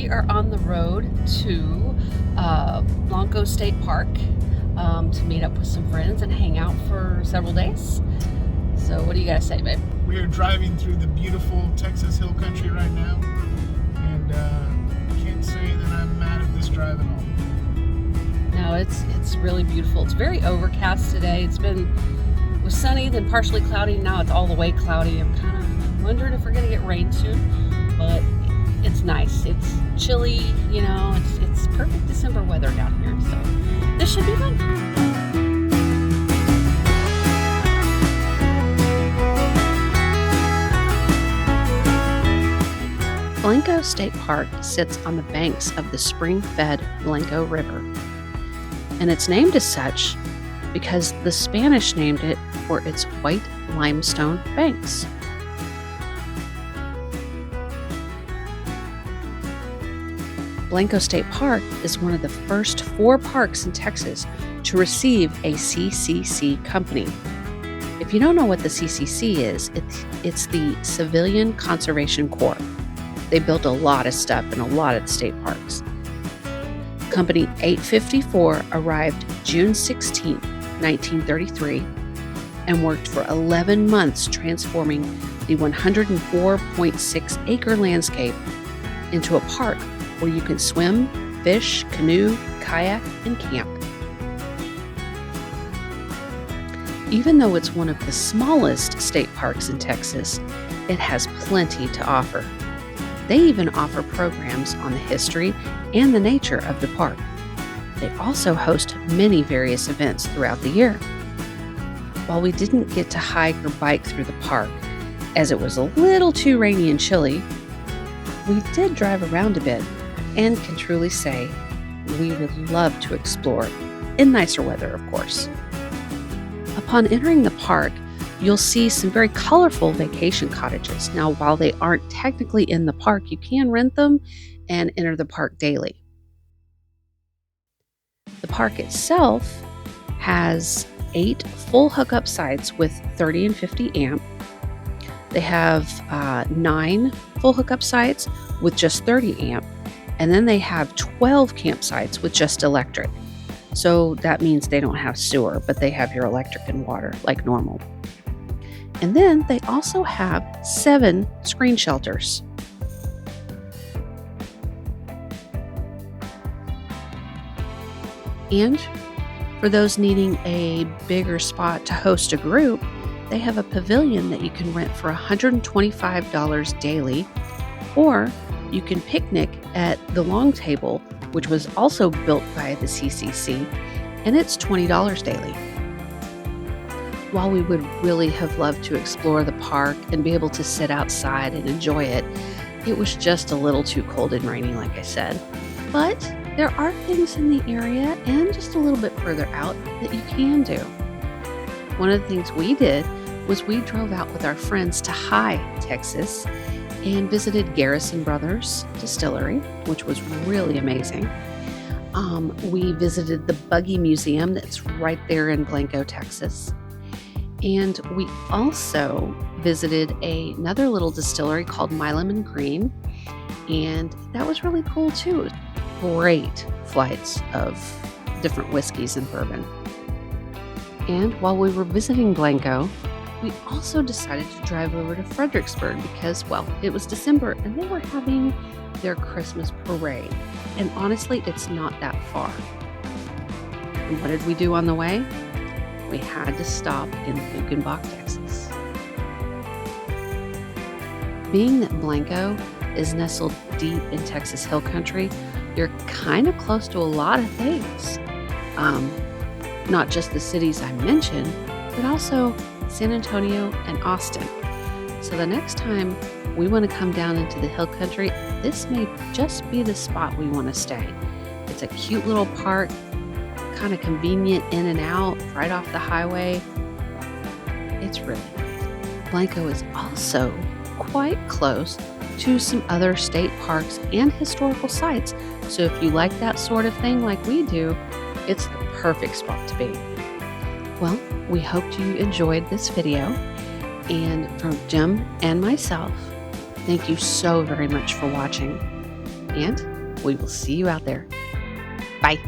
We are on the road to Blanco State Park to meet up with some friends and hang out for several days. So what do you gotta say, babe? We are driving through the beautiful Texas Hill Country right now, and I can't say that I'm mad at this drive at all. No, it's really beautiful. It's very overcast today. It was sunny, then partially cloudy. Now it's all the way cloudy. I'm kind of wondering if we're gonna get rain soon, but it's nice. It's chilly, you know. It's perfect December weather down here, so this should be fun. Blanco State Park sits on the banks of the spring-fed Blanco River, and it's named as such because the Spanish named it for its white limestone banks. Blanco State Park is one of the first 4 parks in Texas to receive a CCC company. If you don't know what the CCC is, it's the Civilian Conservation Corps. They built a lot of stuff in a lot of the state parks. Company 854 arrived June 16, 1933, and worked for 11 months transforming the 104.6 acre landscape into a park where you can swim, fish, canoe, kayak, and camp. Even though it's one of the smallest state parks in Texas, it has plenty to offer. They even offer programs on the history and the nature of the park. They also host many various events throughout the year. While we didn't get to hike or bike through the park, as it was a little too rainy and chilly, we did drive around a bit and can truly say we would love to explore in nicer weather, of course. Upon entering the park, you'll see some very colorful vacation cottages. Now, while they aren't technically in the park, you can rent them and enter the park daily. The park itself has 8 full hookup sites with 30 and 50 amp. They have 9 full hookup sites with just 30 amp. And then they have 12 campsites with just electric. So that means they don't have sewer, but they have your electric and water like normal. And then they also have 7 screen shelters. And for those needing a bigger spot to host a group, they have a pavilion that you can rent for $125 daily, or you can picnic at the Long Table, which was also built by the CCC, and it's $20 daily. While we would really have loved to explore the park and be able to sit outside and enjoy it, it was just a little too cold and rainy, like I said. But there are things in the area and just a little bit further out that you can do. One of the things we did was we drove out with our friends to High, Texas, and visited Garrison Brothers Distillery, which was really amazing. We visited the Buggy Museum that's right there in Blanco, Texas. And we also visited another little distillery called Milam and Green, and that was really cool too. Great flights of different whiskeys and bourbon. And while we were visiting Blanco, we also decided to drive over to Fredericksburg because, well, it was December and they were having their Christmas parade. And honestly, it's not that far. And what did we do on the way? We had to stop in Buchenbach, Texas. Being that Blanco is nestled deep in Texas Hill Country, you're kind of close to a lot of things. Not just the cities I mentioned, but also San Antonio and Austin. So the next time we want to come down into the Hill Country, this may just be the spot we want to stay. It's a cute little park, kind of convenient in and out, right off the highway. It's really nice. Blanco is also quite close to some other state parks and historical sites. So if you like that sort of thing like we do, it's the perfect spot to be. Well, we hope you enjoyed this video, and from Jim and myself, thank you so very much for watching, and We will see you out there. Bye.